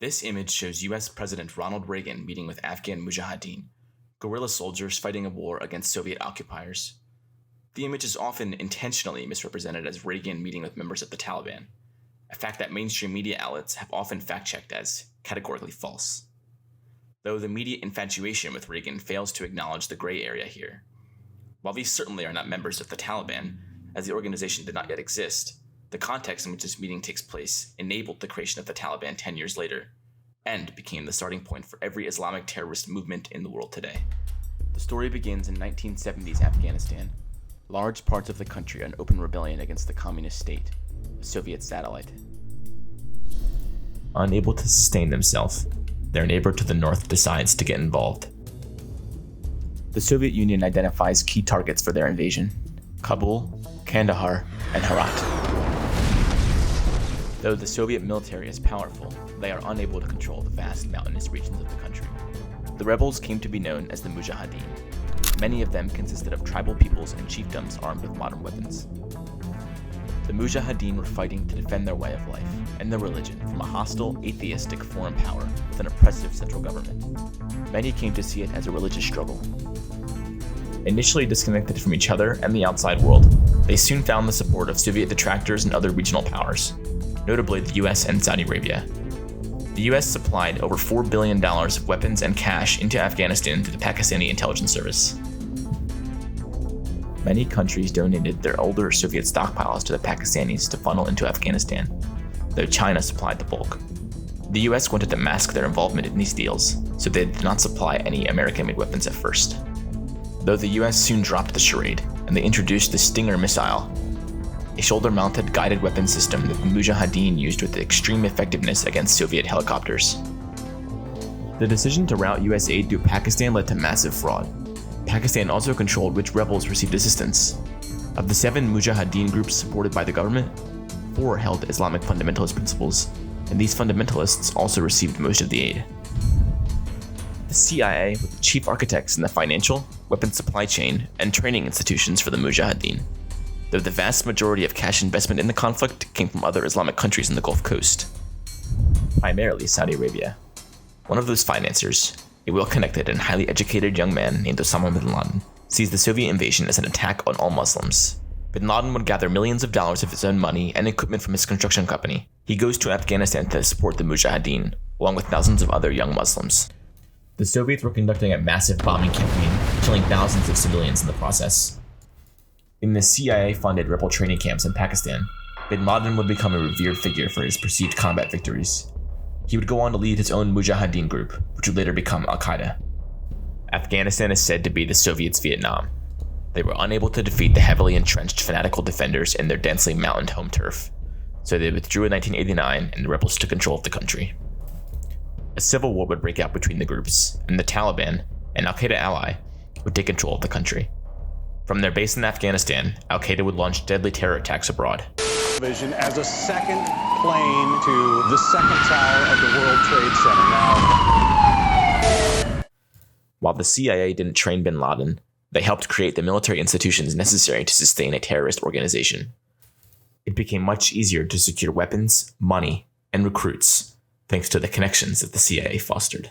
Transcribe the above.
This image shows US President Ronald Reagan meeting with Afghan mujahideen, guerrilla soldiers fighting a war against Soviet occupiers. The image is often intentionally misrepresented as Reagan meeting with members of the Taliban, a fact that mainstream media outlets have often fact-checked as categorically false. Though the media infatuation with Reagan fails to acknowledge the gray area here. While these certainly are not members of the Taliban, as the organization did not yet exist, the context in which this meeting takes place enabled the creation of the Taliban 10 years later, and became the starting point for every Islamic terrorist movement in the world today. The story begins in 1970s Afghanistan. Large parts of the country are in open rebellion against the communist state, a Soviet satellite. Unable to sustain themselves, their neighbor to the north decides to get involved. The Soviet Union identifies key targets for their invasion: Kabul, Kandahar, and Herat. Though the Soviet military is powerful, they are unable to control the vast mountainous regions of the country. The rebels came to be known as the Mujahideen. Many of them consisted of tribal peoples and chiefdoms armed with modern weapons. The Mujahideen were fighting to defend their way of life and their religion from a hostile, atheistic foreign power with an oppressive central government. Many came to see it as a religious struggle. Initially disconnected from each other and the outside world, they soon found the support of Soviet detractors and other regional powers, notably the US and Saudi Arabia. The US supplied over $4 billion of weapons and cash into Afghanistan through the Pakistani intelligence service. Many countries donated their older Soviet stockpiles to the Pakistanis to funnel into Afghanistan, though China supplied the bulk. The US wanted to mask their involvement in these deals, so they did not supply any American-made weapons at first. Though the US soon dropped the charade, and they introduced the Stinger missile, a shoulder-mounted guided weapon system that the Mujahideen used with extreme effectiveness against Soviet helicopters. The decision to route US aid through Pakistan led to massive fraud. Pakistan also controlled which rebels received assistance. Of the 7 Mujahideen groups supported by the government, 4 held Islamic fundamentalist principles, and these fundamentalists also received most of the aid. The CIA were the chief architects in the financial, weapons supply chain, and training institutions for the Mujahideen, though the vast majority of cash investment in the conflict came from other Islamic countries in the Gulf Coast, primarily Saudi Arabia. One of those financiers, a well-connected and highly educated young man named Osama bin Laden, sees the Soviet invasion as an attack on all Muslims. Bin Laden would gather millions of dollars of his own money and equipment from his construction company. He goes to Afghanistan to support the Mujahideen, along with thousands of other young Muslims. The Soviets were conducting a massive bombing campaign, killing thousands of civilians in the process. In the CIA-funded rebel training camps in Pakistan, bin Laden would become a revered figure for his perceived combat victories. He would go on to lead his own Mujahideen group, which would later become Al-Qaeda. Afghanistan is said to be the Soviets' Vietnam. They were unable to defeat the heavily entrenched fanatical defenders in their densely mountained home turf, so they withdrew in 1989 and the rebels took control of the country. A civil war would break out between the groups, and the Taliban, an Al-Qaeda ally, would take control of the country. From their base in Afghanistan, Al-Qaeda would launch deadly terror attacks abroad. As a second plane to the second tower of the World Trade Center. Now, while the CIA didn't train bin Laden, they helped create the military institutions necessary to sustain a terrorist organization. It became much easier to secure weapons, money, and recruits, thanks to the connections that the CIA fostered.